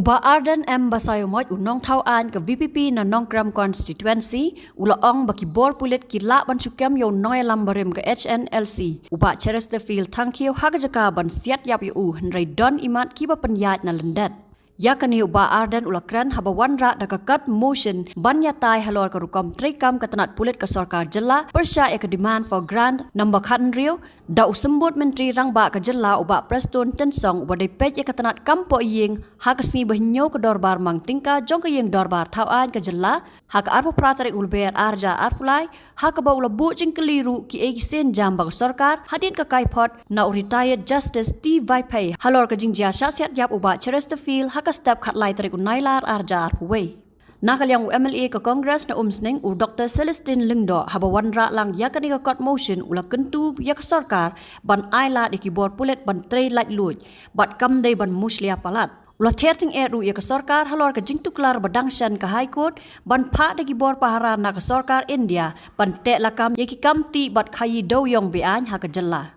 Bah Ardent Basayomot unong tauan ke VPP na nongkram constituency ula ong bakibor pulit kila ban sukam yo noyalam barim ke HNLC uba Chesterfield thankiyo hagajaka ban siat yap yu henry don imat kiba penyat na lendat. Yakani Bah Ardent ulakran habawan ra dakakat motion banyatai halor karukam trikam katanat pulit ke sarkar jela persya ke demand for grant number khan rio da usembut menteri rangba ke jela uba preston tensong uba depet katanat kampo ying hakasni bahnyo ke dorbar mang tingka jong ke ying dorbar tauan ke jela hak arpo pratari ulber arja arpulai hak ba ulabu jing keliru ki egisen jambang sarkar hadin ke kaipot na retired justice T Vipay halor ke jing jia syasiat yap uba Chesterfield step khat lai tarik unailar arjar puwei. Nakalyang MLA ke Congress na umsning Dr. Celestine Lingdo habawan ra lang yakani ke court motion ula kentu yak sarkar ban aila di kibor pulet ban trei lait luj bat kam dei ban muslia palat. Ula terting eru yak sarkar halor ke jingtu klar badangshan ke High Court ban pa di kibor pahara na ke sarkar India ban te lakam yaki kamti bat khayi doyong bean ha ke jella.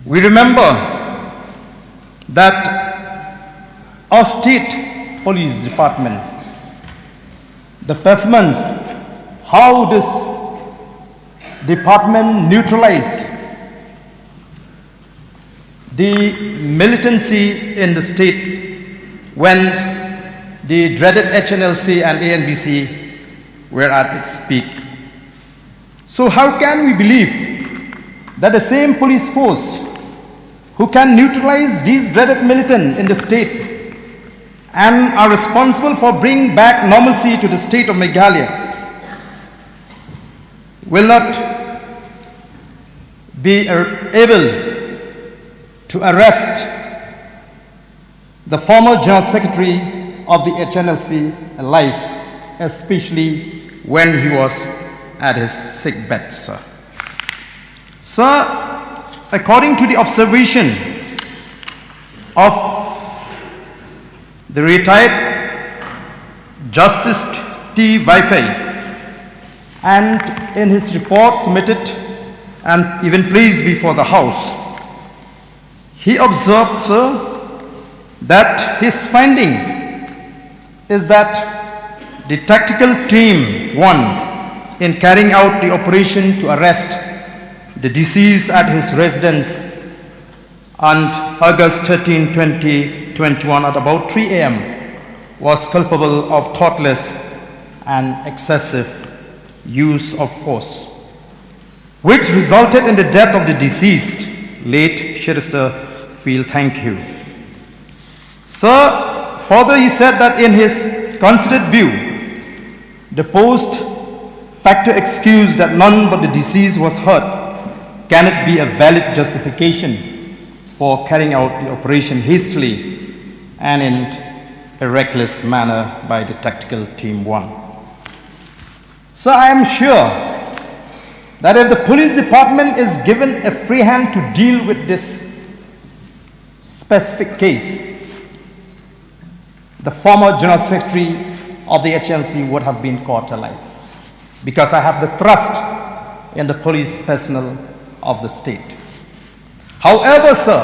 We remember that our state police department, the performance, how this department neutralized the militancy in the state when the dreaded HNLC and ANBC were at its peak. So how can we believe that the same police force who can neutralize these dreaded militants in the state and are responsible for bringing back normalcy to the state of Meghalaya will not be able to arrest the former General Secretary of the HNLC alive, especially when he was at his sick bed, sir. Sir, according to the observation of the retired Justice T Vipay, and in his report submitted and even placed before the House, he observed, sir, that his finding is that the tactical team 1 in carrying out the operation to arrest the deceased at his residence on August 13, 2021 at about 3 a.m. was culpable of thoughtless and excessive use of force, which resulted in the death of the deceased, late Chesterfield. Thank you. Sir, further he said that in his considered view, the post facto excuse that none but the deceased was hurt cannot be a valid justification for carrying out the operation hastily and in a reckless manner by the tactical team 1. So I am sure that if the police department is given a free hand to deal with this specific case, the former General Secretary of the HNLC would have been caught alive, because I have the trust in the police personnel of the state. However, sir,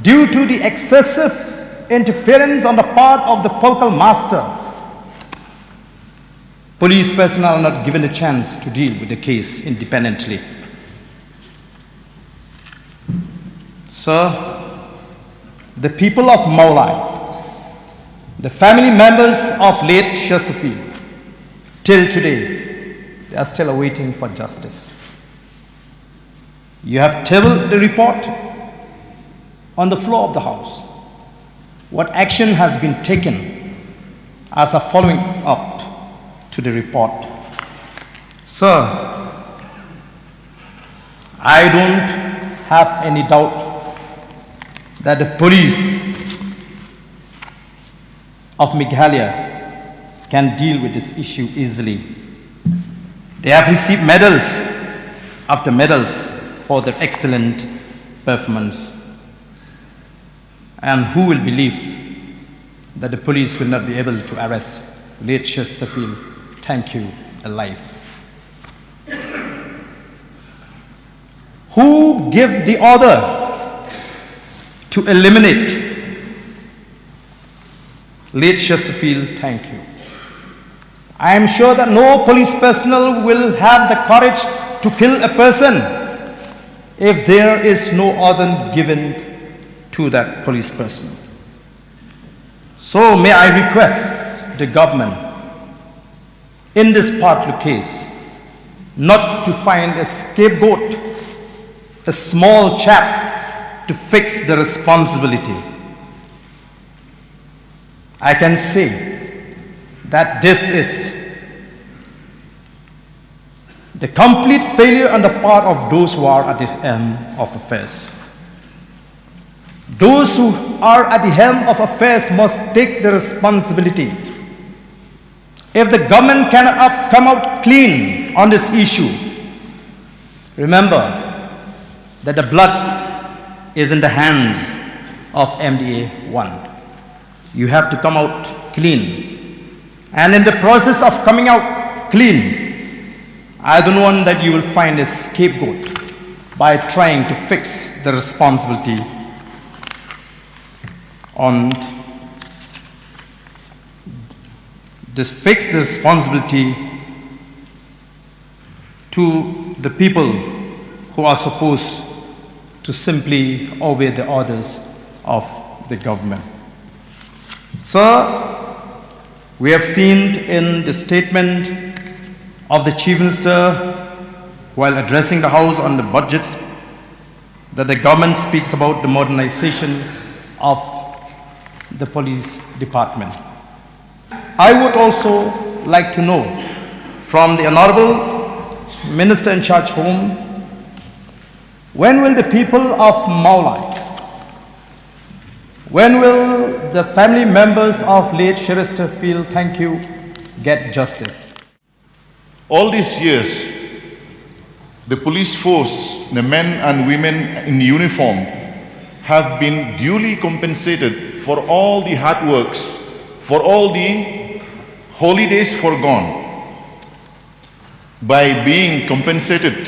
due to the excessive interference on the part of the political master, police personnel are not given a chance to deal with the case independently. Sir, the people of Meghalaya, the family members of late Chesterfield, till today, they are still awaiting for justice. You have tabled the report on the floor of the House. What action has been taken as a following up to the report? Sir, I don't have any doubt that the police of Meghalaya can deal with this issue easily. They have received medals after medals for their excellent performance. And who will believe that the police will not be able to arrest late Chesterfield? Thank you, alive. Who gave the order to eliminate late Chesterfield, thank you. I am sure that no police personnel will have the courage to kill a person if there is no order given to that police person. So may I request the government in this particular case not to find a scapegoat, a small chap to fix the responsibility. I can say that this is the complete failure on the part of those who are at the helm of affairs. Those who are at the helm of affairs must take the responsibility. If the government cannot come out clean on this issue, remember that the blood is in the hands of MDA-1. You have to come out clean. And in the process of coming out clean, I don't want that you will find a scapegoat by trying to fix the responsibility on this, fix the responsibility to the people who are supposed to simply obey the orders of the government. Sir, we have seen in the statement of the Chief Minister while addressing the House on the budgets that the government speaks about the modernization of the police department. I would also like to know from the Honorable Minister in charge home, when will the people of Meghalaya, when will the family members of late Chesterfield, thank you, get justice? All these years, the police force, the men and women in uniform, have been duly compensated for all the hard works, for all the holidays forgone, by being compensated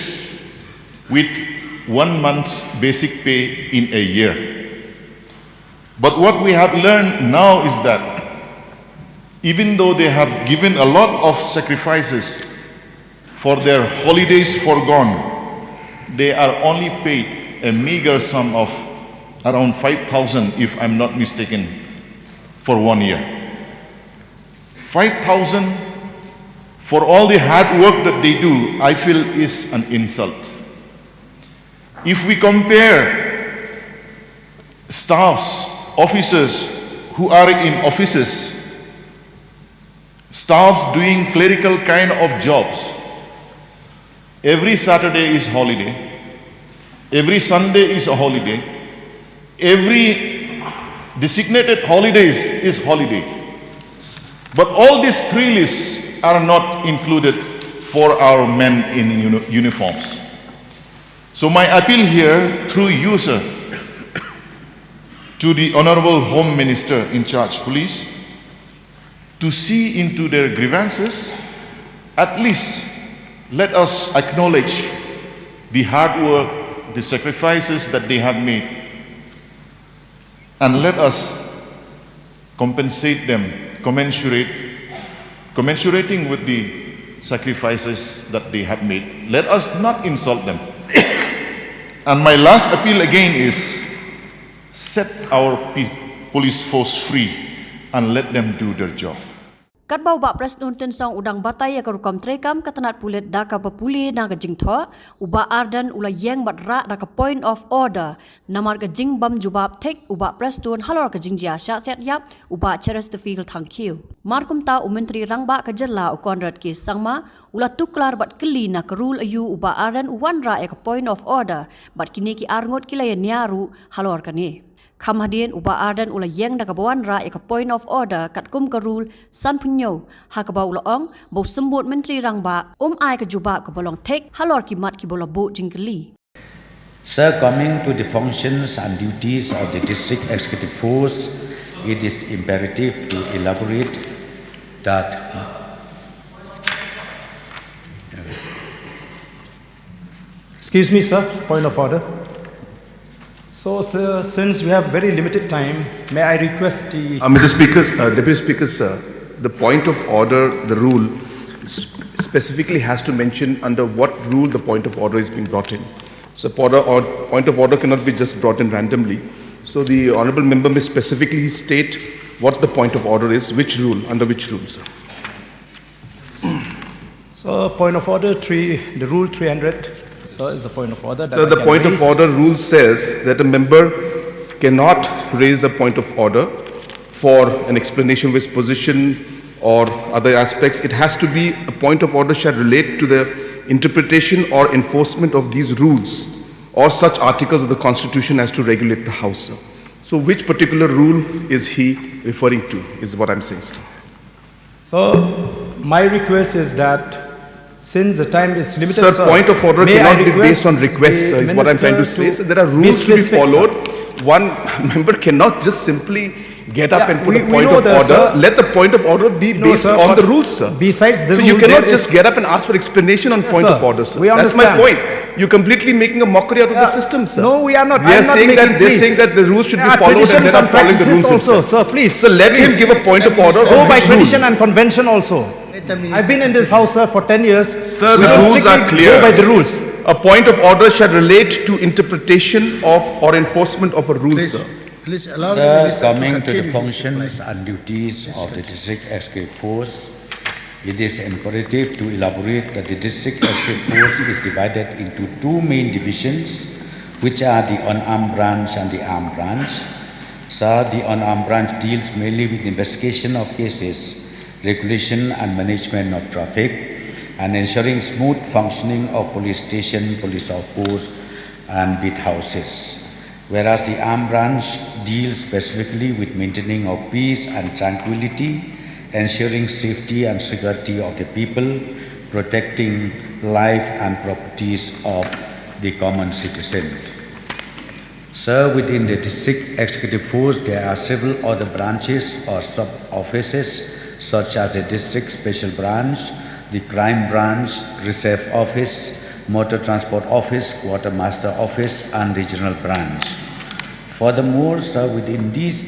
with 1 month's basic pay in a year. But what we have learned now is that even though they have given a lot of sacrifices for their holidays forgone, they are only paid a meager sum of around 5,000, if I'm not mistaken, for 1 year. 5,000 for all the hard work that they do, I feel is an insult. If we compare staffs, officers who are in offices, staffs doing clerical kind of jobs, every Saturday is holiday, every Sunday is a holiday, every designated holidays is holiday. But all these three lists are not included for our men in uniforms. So my appeal here through you, sir, to the Honorable Home Minister in charge police, to see into their grievances. At least let us acknowledge the hard work, the sacrifices that they have made, and let us compensate them, commensurating with the sacrifices that they have made. Let us not insult them. And my last appeal again is, set our police force free and let them do their job. Kat bau bak presnun tensang udang batai ya karukam trekam katanat pulet daka papuli na gajing tho uba Ardent ula yeng bat ra daka point of order namar gajing bam jubab tek uba presnun halor gajing jia sya set yap uba Chesterfield thank you. Markum ta umentri rangba kajela u Conrad ki sangma ula tuklar bat keli na kerul ayu uba Ardent uwan ra ya point of order bat kini ki arngot kilaya nyaru halor kani. Kamhadien uba Ardent ula yeng daka bawan ra eka point of order kat kum karul san punyo ha ka ula ong bau sembut menteri rangba ai ka juba ka bolong tek halor ki mat ki bola bu jingkeli. Sir, coming to the functions and duties of the district executive force, it is imperative to elaborate that Excuse me, sir, point of order. So, sir, since we have very limited time, may I request the... Mr. Speaker, Deputy Speaker, sir, the point of order, the rule, specifically has to mention under what rule the point of order is being brought in. So, point of order cannot be just brought in randomly. So, the honourable member may specifically state what the point of order is, which rule, under which rule, sir. So, point of order, the rule 300, sir, is the point of order. So, the point of order rule says that a member cannot raise a point of order for an explanation of his position or other aspects. It has to be a point of order shall relate to the interpretation or enforcement of these rules or such articles of the Constitution as to regulate the House, sir. So, which particular rule is he referring to, is what I'm saying, sir. So, my request is that since the time is limited, sir, point of order cannot be based on requests, is what I'm trying to say. So, there are rules to be followed. One member cannot just simply get up and put a point of order. Sir. Let the point of order be based on the rules, sir. Besides the so rule, you cannot just get up and ask for explanation on point sir. of order, sir. We That's my understand. point. You're completely making a mockery out of the system, sir. No, we are not. They're saying that the rules should be followed and they're not following the rules also, themselves. sir, please. So let him give a point of order. Go by which tradition rule? and convention also. I've been in this house, sir, for 10 years. Sir, we the don't rules strictly are clear. Go by the rules. A point of order shall relate to interpretation of or enforcement of a rule, sir. Please allow the Sir, minister to coming to continue the his functions reply. and duties of the District Executive Force, it is imperative to elaborate that the District Executive Force is divided into two main divisions, which are the unarmed branch and the armed branch. Sir, the unarmed branch deals mainly with investigation of cases, regulation and management of traffic, and ensuring smooth functioning of police station, police outposts, and beat houses. Whereas the armed branch deals specifically with maintaining of peace and tranquility, ensuring safety and security of the people, protecting life and properties of the common citizen. Sir, within the District Executive Force, there are several other branches or sub-offices such as the District Special Branch, the Crime Branch, Reserve Office, Motor Transport Office, Quartermaster Office, and Regional Branch. Furthermore, sir, within these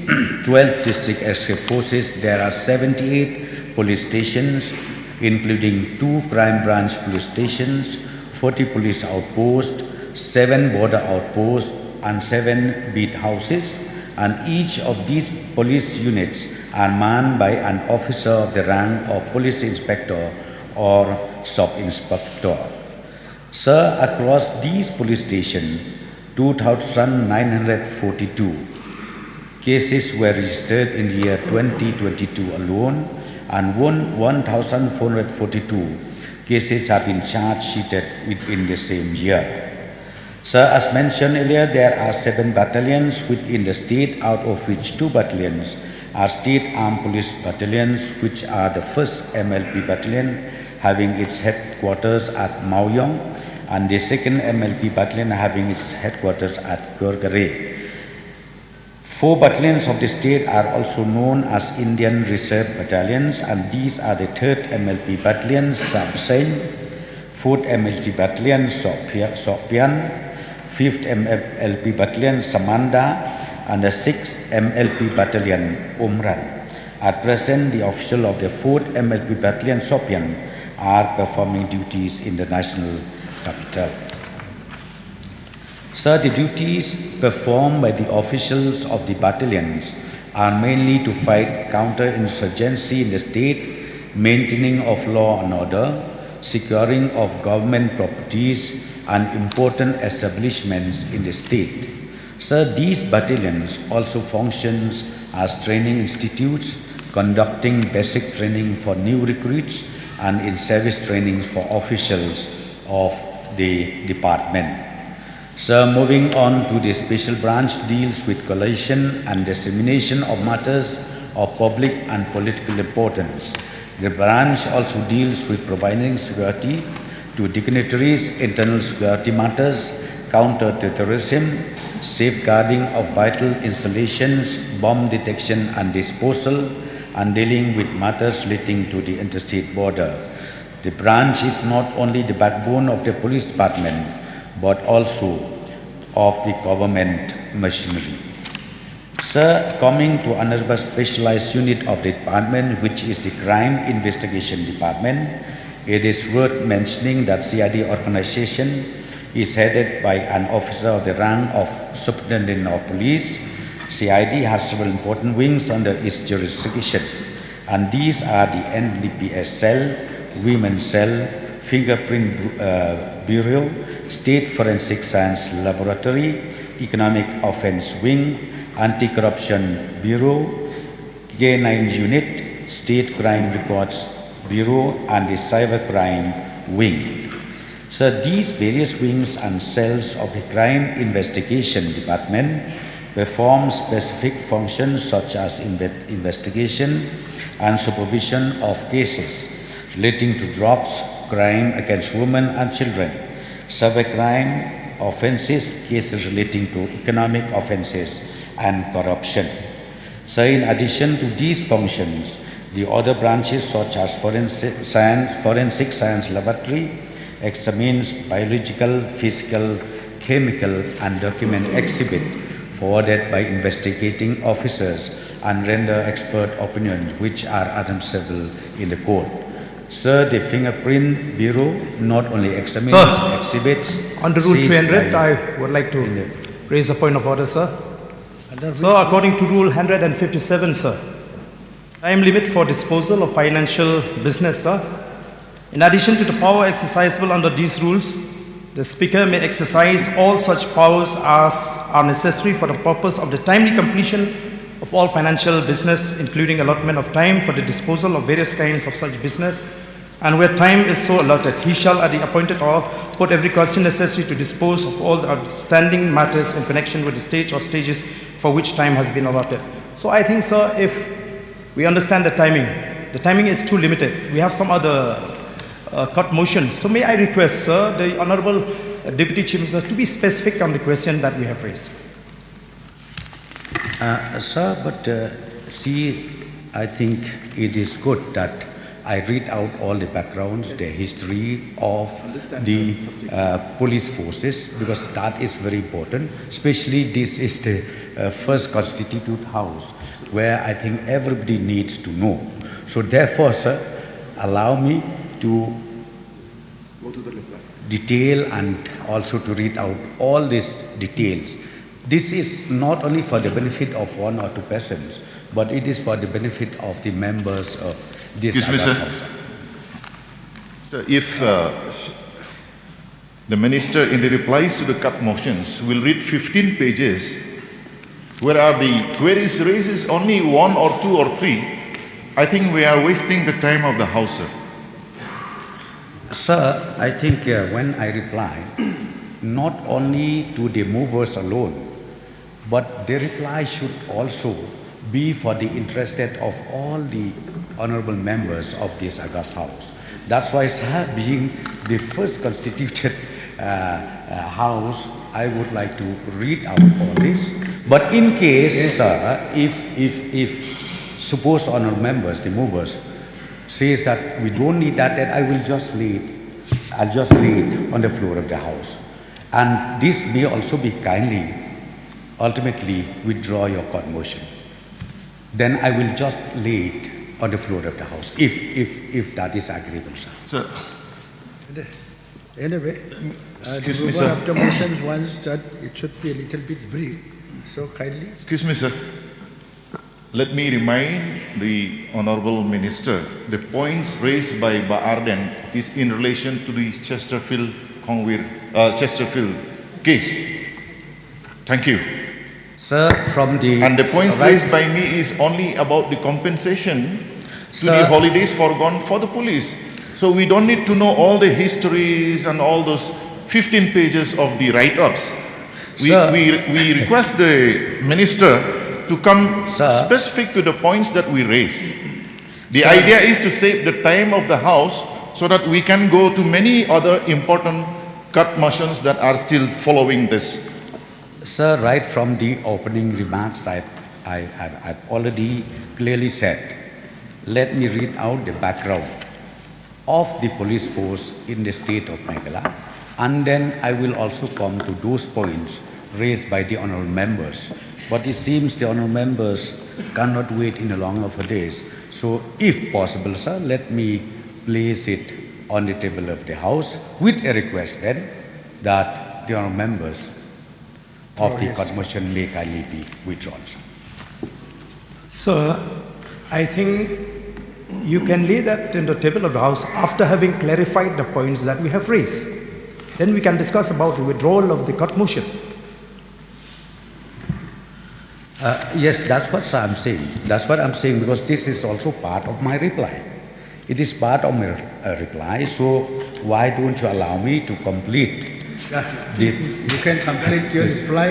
12 District Executive Forces, there are 78 police stations, including 2 Crime Branch police stations, 40 police outposts, 7 border outposts, and 7 beat houses, and each of these police units are manned by an officer of the rank of police inspector or sub-inspector. Sir, across these police stations, 2,942 cases were registered in the year 2022 alone, and 1,442 cases have been charge sheeted within the same year. Sir, as mentioned earlier, there are 7 battalions within the state, out of which 2 battalions are state armed police battalions, which are the 1st MLP battalion, having its headquarters at Maoyong, and the 2nd MLP battalion having its headquarters at Kyrwoh. 4 battalions of the state are also known as Indian Reserve Battalions, and these are the 3rd MLP Battalion, Sabsain, 4th MLP Battalion, Sopian, 5th MLP Battalion, Samanda, and the 6th MLP Battalion, Umran. At present, the officials of the 4th MLP Battalion, Sopian, are performing duties in the national capital. Sir, the duties performed by the officials of the battalions are mainly to fight counter-insurgency in the state, maintaining of law and order, securing of government properties, and important establishments in the state. Sir, these battalions also functions as training institutes, conducting basic training for new recruits and in-service trainings for officials of the department. Sir, moving on to the special branch deals with collation and dissemination of matters of public and political importance. The branch also deals with providing security to dignitaries, internal security matters, counter-terrorism, safeguarding of vital installations, bomb detection and disposal, and dealing with matters relating to the interstate border. The branch is not only the backbone of the police department, but also of the government machinery. Sir, coming to another specialized unit of the department, which is the Crime Investigation Department, it is worth mentioning that CID organization is headed by an officer of the rank of Superintendent of Police. CID has several important wings under its jurisdiction, and these are the NDPS cell, Women's cell, Fingerprint Bureau, State Forensic Science Laboratory, Economic Offense Wing, Anti-Corruption Bureau, K9 Unit, State Crime Records Bureau, and the Cybercrime Wing. So these various wings and cells of the Crime Investigation Department perform specific functions such as investigation and supervision of cases relating to drugs, crime against women and children, cybercrime offenses, cases relating to economic offenses and corruption. So in addition to these functions, the other branches such as Forensic Science Laboratory examines biological, physical, chemical and document exhibit forwarded by investigating officers and render expert opinions which are admissible in the court. Sir, the Fingerprint Bureau not only examines exhibits... On the Rule 300, I would like to raise a point of order, sir. So, according to Rule 157, sir, time limit for disposal of financial business, sir. In addition to the power exercisable under these rules, the Speaker may exercise all such powers as are necessary for the purpose of the timely completion of all financial business, including allotment of time for the disposal of various kinds of such business, and where time is so allotted, he shall at the appointed hour put every caution necessary to dispose of all the outstanding matters in connection with the stage or stages for which time has been allotted. So I think, sir, if we understand the timing is too limited. We have some other cut motions. So may I request, sir, the Honorable Deputy Chief Minister to be specific on the question that we have raised. Sir, but see, I think it is good that I read out all the backgrounds, the history of the police forces, because that is very important. Especially this is the first constituted house, where I think everybody needs to know. So therefore, sir, allow me to detail and also to read out all these details. This is not only for the benefit of one or two persons, but it is for the benefit of the members of this house. So if the minister in the replies to the cut motions will read 15 pages, where are the queries raises only 1 or 2 or 3, I think we are wasting the time of the house, sir. Sir, I think when I reply, not only to the movers alone, but the reply should also be for the interested of all the honorable members of this august house. That's why, sir, being the first constituted house, I would like to read out all this. But in case, sir, if suppose honorable members, the movers, says that we don't need that, then I will just lay it, I'll just lay it on the floor of the house. And this may also be kindly, ultimately withdraw your court motion. Then I will just lay it on the floor of the house, if that is agreeable, sir. Sir. Anyway, Excuse the me, mover sir. of the motions wants that it should be a little bit brief. So kindly. Excuse me, sir. Let me remind the Honorable Minister, the points raised by Bah Ardent is in relation to the Chesterfield case. Thank you. Sir, from the... And the points raised by me is only about the compensation to the holidays foregone for the police. So we don't need to know all the histories and all those 15 pages of the write-ups. We request the Minister to come specific to the points that we raise. The idea is to save the time of the House so that we can go to many other important cut motions that are still following this. Sir, right from the opening remarks, I've already clearly said, let me read out the background of the police force in the state of Meghalaya, and then I will also come to those points raised by the honorable members. But it seems the honorable members cannot wait in a longer for days. So if possible, sir, let me place it on the table of the House with a request then that the honorable members of the court motion may kindly be withdrawn. Sir, I think you can lay that in the table of the House after having clarified the points that we have raised. Then we can discuss about the withdrawal of the court motion. Yes, that's what I'm saying. That's what I'm saying because this is also part of my reply. It is part of my reply, so why don't you allow me to complete this? You can complete your reply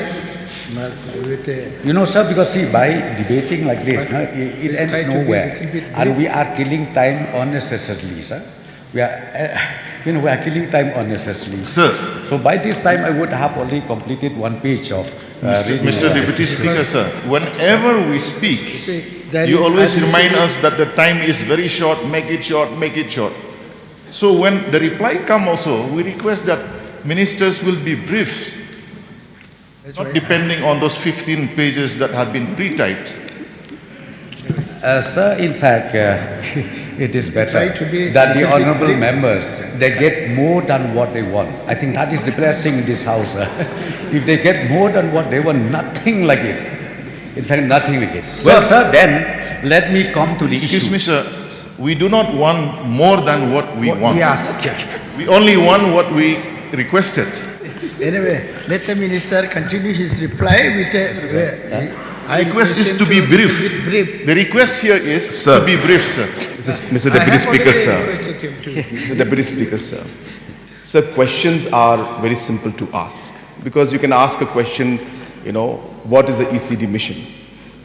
with a... You know, sir, because see, by debating like this, no, it ends try to be a nowhere. little bit And we are killing time unnecessarily, sir. We are, we are killing time unnecessarily. Sir. So by this time, I would have already completed one page of reading. Mr. Deputy Speaker, sir, whenever we speak, See, there you is always remind absolutely- us that the time is very short, make it short, make it short. So when the reply come also, we request that ministers will be brief, not depending on those 15 pages that have been pre-typed. Sir, in fact, it is better Try to be that the little bit honorable brief. members, they get more than what they want. I think that is the blessing in this house. If they get more than what they want, nothing like it. In fact, nothing like it. Well, sir, then let me come to the Excuse issue. me, sir, we do not want more than what we want. We ask. We only want what we requested. Anyway, let the minister continue his reply with a... The request is to be brief. brief. The request here is Sir. to be brief, sir. Mr. I Deputy have Speaker, already sir. requested him to- Mr. Deputy Speaker, sir. Sir, questions are very simple to ask because you can ask a question, what is the ECD mission?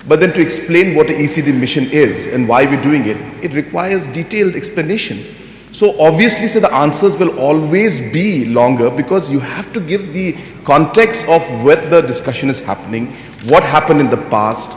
But then to explain what the ECD mission is and why we're doing it, it requires detailed explanation. So obviously, sir, the answers will always be longer because you have to give the context of where the discussion is happening, what happened in the past,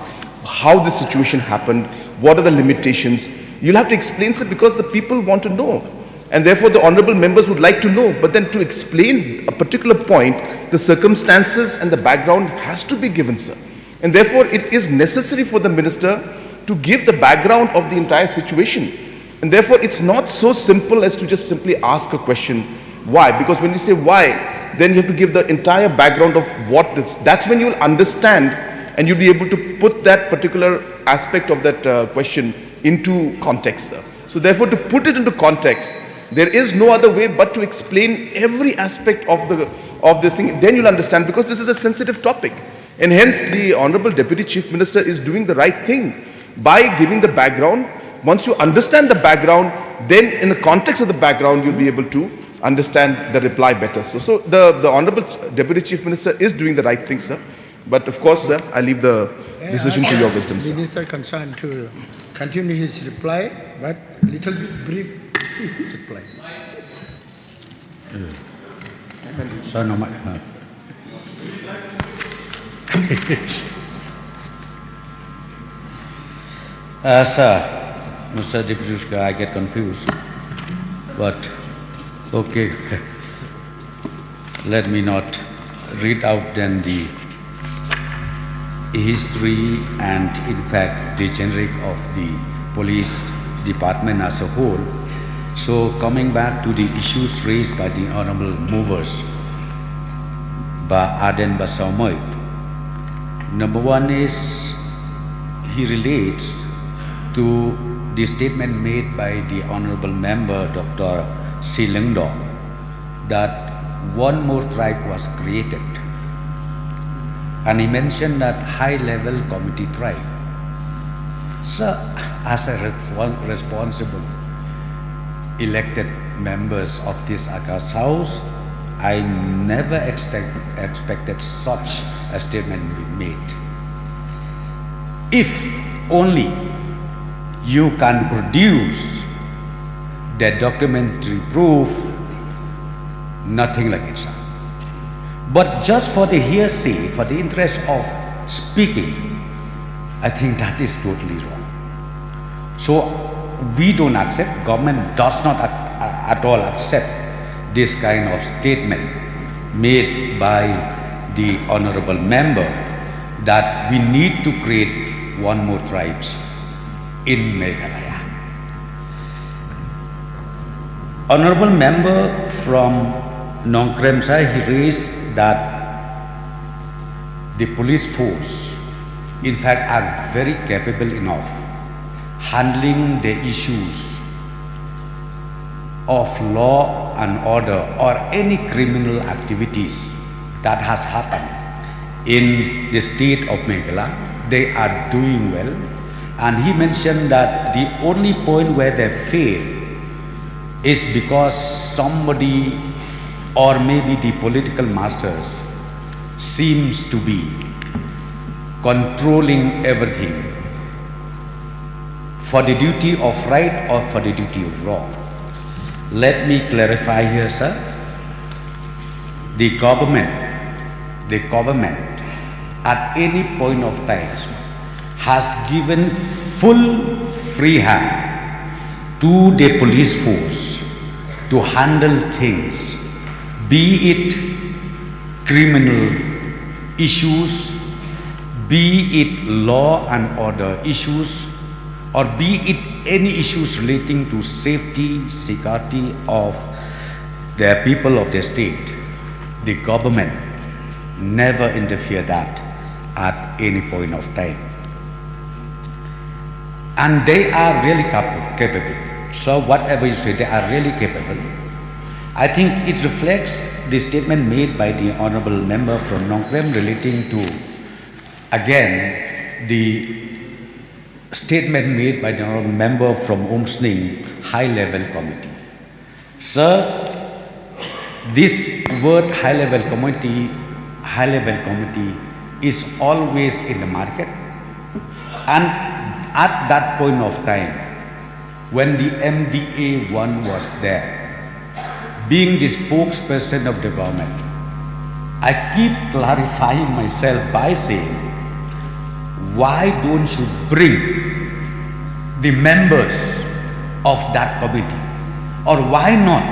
how the situation happened, what are the limitations. You'll have to explain, sir, because the people want to know. And therefore, the honorable members would like to know. But then to explain a particular point, the circumstances and the background has to be given, sir. And therefore, it is necessary for the minister to give the background of the entire situation. And therefore, it's not so simple as to just simply ask a question, why? Because when you say why, then you have to give the entire background of what this, that's when you'll understand and you'll be able to put that particular aspect of that question into context, sir. So therefore, to put it into context, there is no other way but to explain every aspect of this thing. Then you'll understand because this is a sensitive topic. And hence, the Honorable Deputy Chief Minister is doing the right thing by giving the background. Once you understand the background, then in the context of the background, you'll be able to understand the reply better. So the Honorable Deputy Chief Minister is doing the right thing, sir. But of course, sir, I leave the decision to your wisdom, sir. Minister concerned to continue his reply, but little bit brief his reply. Sir, no, sir, Mr. Deputy Speaker, I get confused. But, okay, let me not read out then the history and, in fact, the generic of the police department as a whole. So, coming back to the issues raised by the honorable movers, Bah Ardent, number one is he relates to the statement made by the honorable member Dr. Shillong Mail that one more tribe was created, and he mentioned that high-level committee tribe. So, as a responsible elected members of this August House, I never expected such a statement to be made. If only you can produce the documentary proof, nothing like it, sir. But just for the hearsay, for the interest of speaking, I think that is totally wrong. So we don't accept, government does not at all accept this kind of statement made by the honorable member that we need to create one more tribes in Meghalaya. Honorable member from Nong Kremsa, he raised that the police force, in fact, are very capable enough handling the issues of law and order or any criminal activities that has happened in the state of Meghalaya. They are doing well, and he mentioned that the only point where they fail is because somebody or maybe the political masters seems to be controlling everything for the duty of right or for the duty of wrong. Let me clarify here, sir. The government at any point of time has given full free hand to the police force to handle things, be it criminal issues, be it law and order issues, or be it any issues relating to safety, security of the people of the state. The government never interfere that at any point of time. And they are really capable. So whatever you say, they are really capable. I think it reflects the statement made by the honorable member from Nong Krem relating to, again, the statement made by the honorable member from Omsning High-Level Committee. Sir, this word high-level committee is always in the market, and at that point of time, when the MDA-1 was there, being the spokesperson of the government, I keep clarifying myself by saying, why don't you bring the members of that committee, or why not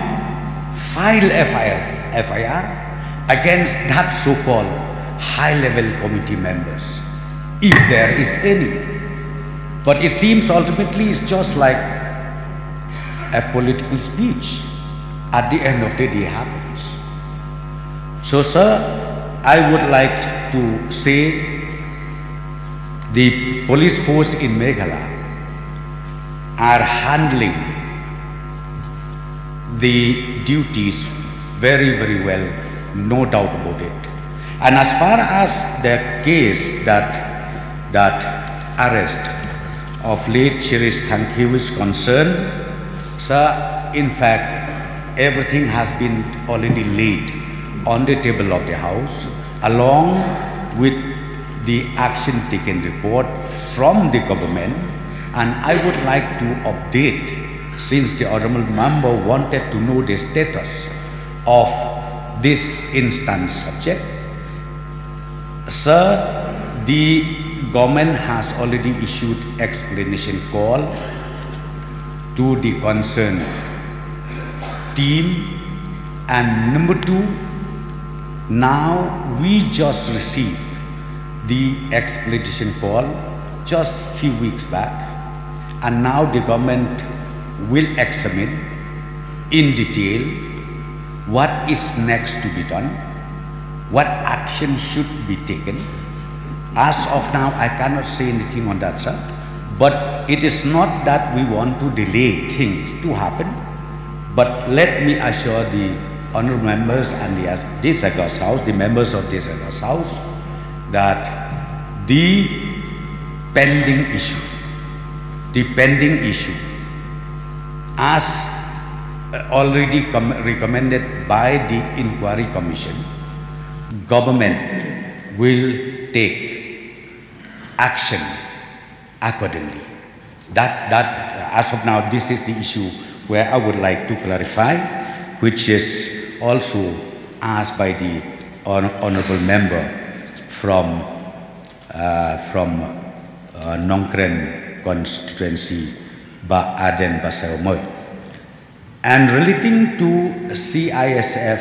file FIR against that so-called high-level committee members, if there is any. But it seems ultimately it's just like a political speech. At the end of the day happens. So, sir, I would like to say the police force in Meghalaya are handling the duties very, very well, no doubt about it. And as far as the case that arrest of late Shirish Kyrwoh is concerned, sir, in fact, everything has been already laid on the table of the House, along with the action taken report from the government. And I would like to update, since the honorable member wanted to know the status of this instant subject. Sir, the government has already issued explanation call to the concerned team, and number two, now we just received the explanation call just few weeks back, and now the government will examine in detail what is next to be done, what action should be taken. As of now, I cannot say anything on that, sir, but it is not that we want to delay things to happen. But let me assure the honorable members and this August House, the members of this August House, that the pending issue, as already recommended by the inquiry commission, government will take action accordingly. That as of now, this is the issue where I would like to clarify, which is also asked by the honorable member from Nong Krem constituency, Bah Ardent, and relating to CISF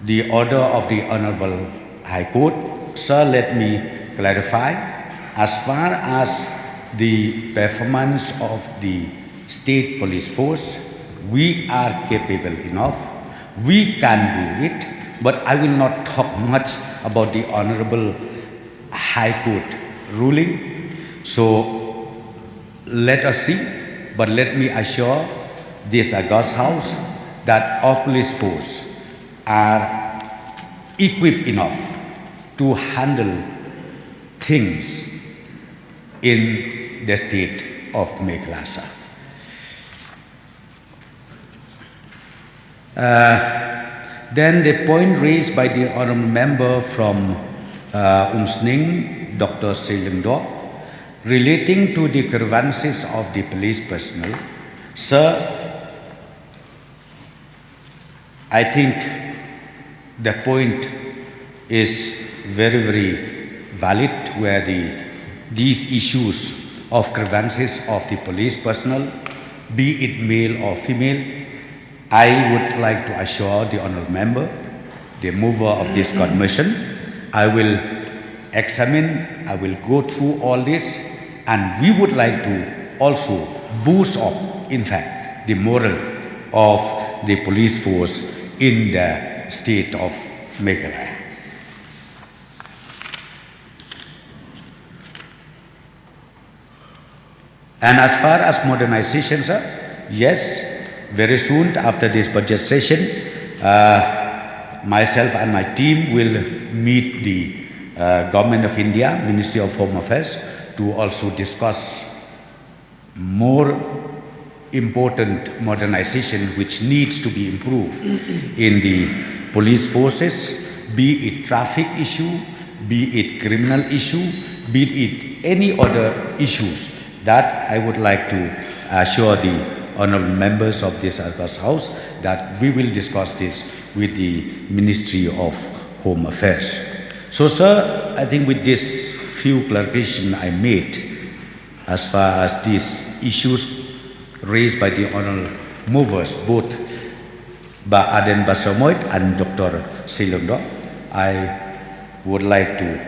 the order of the Honorable High Court. Sir, let me clarify. As far as the performance of the state police force, we are capable enough. We can do it, but I will not talk much about the Honorable High Court ruling. So let us see, but let me assure this August House that our police force are equipped enough to handle things in the state of Meghalaya. Then the point raised by the honorable member from Umsning, Dr. Shillong Mail, relating to the grievances of the police personnel. Sir, I think the point is very, very valid, where these issues of grievances of the police personnel, be it male or female, I would like to assure the honourable member, the mover of this court motion, I will examine, I will go through all this, and we would like to also boost up, in fact, the moral of the police force in the state of Meghalaya. And as far as modernization, sir, yes, very soon after this budget session, myself and my team will meet the Government of India, Ministry of Home Affairs, to also discuss more important modernization which needs to be improved in the police forces, be it traffic issue, be it criminal issue, be it any other issues, that I would like to assure the honorable members of this August House that we will discuss this with the Ministry of Home Affairs. So, sir, I think with this few clarifications I made as far as these issues raised by the honorable movers, both Bah Ardent and Dr. Shillong Mail, I would like to,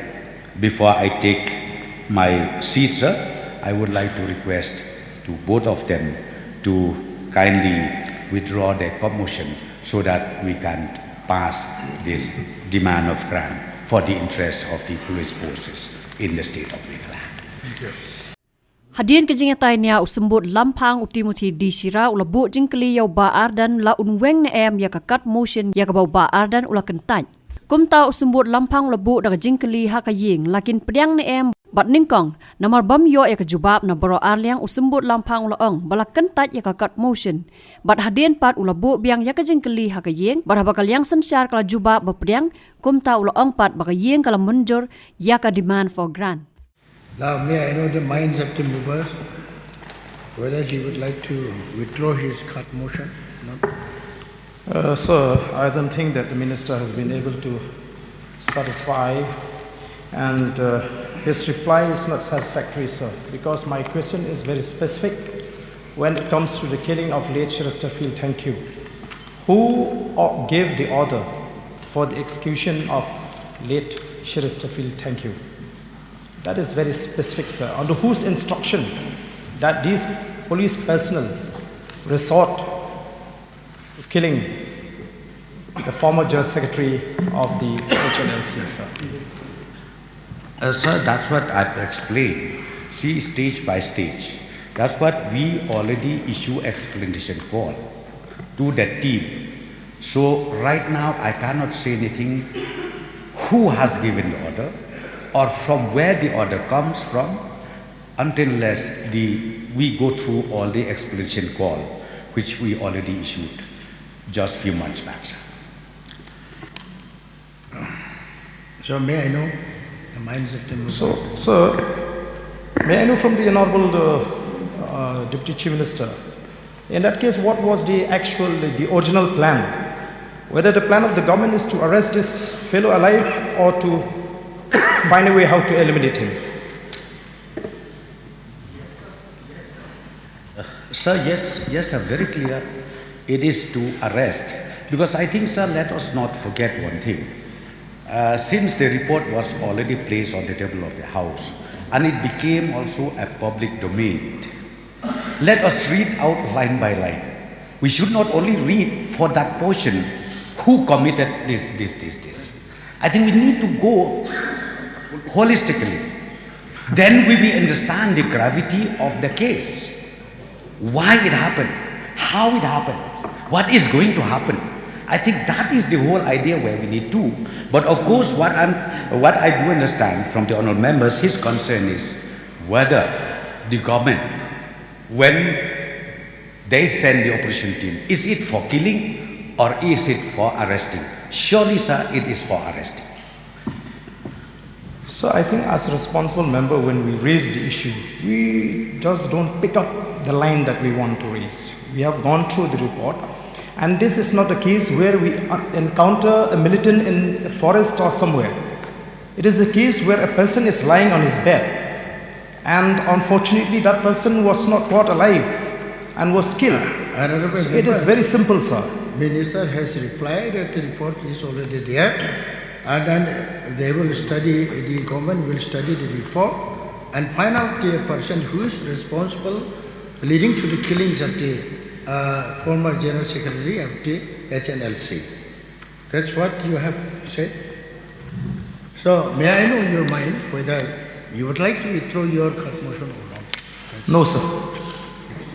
before I take my seat, sir, I would like to request to both of them to kindly withdraw their motion so that we can pass this demand of grant for the interest of the police forces in the state of Meghalaya. Thank you. Hadian ke jingatai nia usembut lampang utimuthi di Shira ula bu jingkli yau Bah Ardent la unweng ne em ya kakat motion ya kabau Bah Ardent ula kentaj. Kumta usembut lampang ula bu daga jingkli hakaying lakin pediang ne em bat ningkong namar bam yo ya kejubab na baro arliang usembut lampang ula ong bala kentaj ya kakat motion. Bat hadian pat ula bu biang ya kejingkli hakaying bat habakal yang sensyar kala jubab bapediang kumta ula ong pat bakaying kala munjur ya ka demand for grant. Now, may I know the minds of the movers, whether he would like to withdraw his cut motion? No? Sir, I don't think that the minister has been able to satisfy, and his reply is not satisfactory, sir, because my question is very specific when it comes to the killing of late Chesterfield. Thank you. Who gave the order for the execution of late Chesterfield? Thank you. That is very specific, sir. Under whose instruction that these police personnel resort to killing the former General Secretary of the HNLC, sir? Sir, that's what I've explained. See, stage by stage. That's what we already issue explanation call to that team. So right now I cannot say anything who has given the order or from where the order comes from until unless we go through all the explanation call which we already issued just few months back, sir. So may I know the minds of the movers? So, sir, may I know from the Honorable Deputy Chief Minister, in that case, what was the original plan? Whether the plan of the government is to arrest this fellow alive or to find a way how to eliminate him? Sir, yes, sir, very clear. It is to arrest. Because I think, sir, let us not forget one thing. Since the report was already placed on the table of the House, and it became also a public domain, let us read out line by line. We should not only read for that portion who committed this. I think we need to go holistically. Then we will understand the gravity of the case. Why it happened, how it happened, what is going to happen. I think that is the whole idea where we need to. But of course, what I do understand from the honourable members, his concern is whether the government, when they send the operation team, is it for killing or is it for arresting? Surely, sir, it is for arresting. So I think as a responsible member, when we raise the issue, we just don't pick up the line that we want to raise. We have gone through the report, and this is not a case where we encounter a militant in a forest or somewhere. It is a case where a person is lying on his bed, and unfortunately that person was not caught alive and was killed. So it is very simple, sir. Minister has replied that the report is already there, and then they will study, the government will study the report and find out the person who is responsible leading to the killings of the former General Secretary of the HNLC. That's what you have said. So may I know your mind whether you would like to withdraw your cut motion or not? No, sir.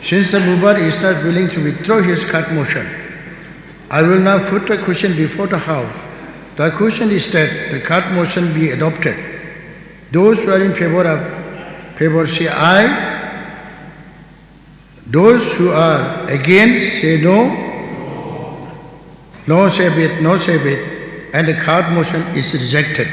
Since the mover is not willing to withdraw his cut motion, I will now put the question before the House. The question is that the cut motion be adopted. Those who are in favor say aye. Those who are against say no. No say bit, and the cut motion is rejected.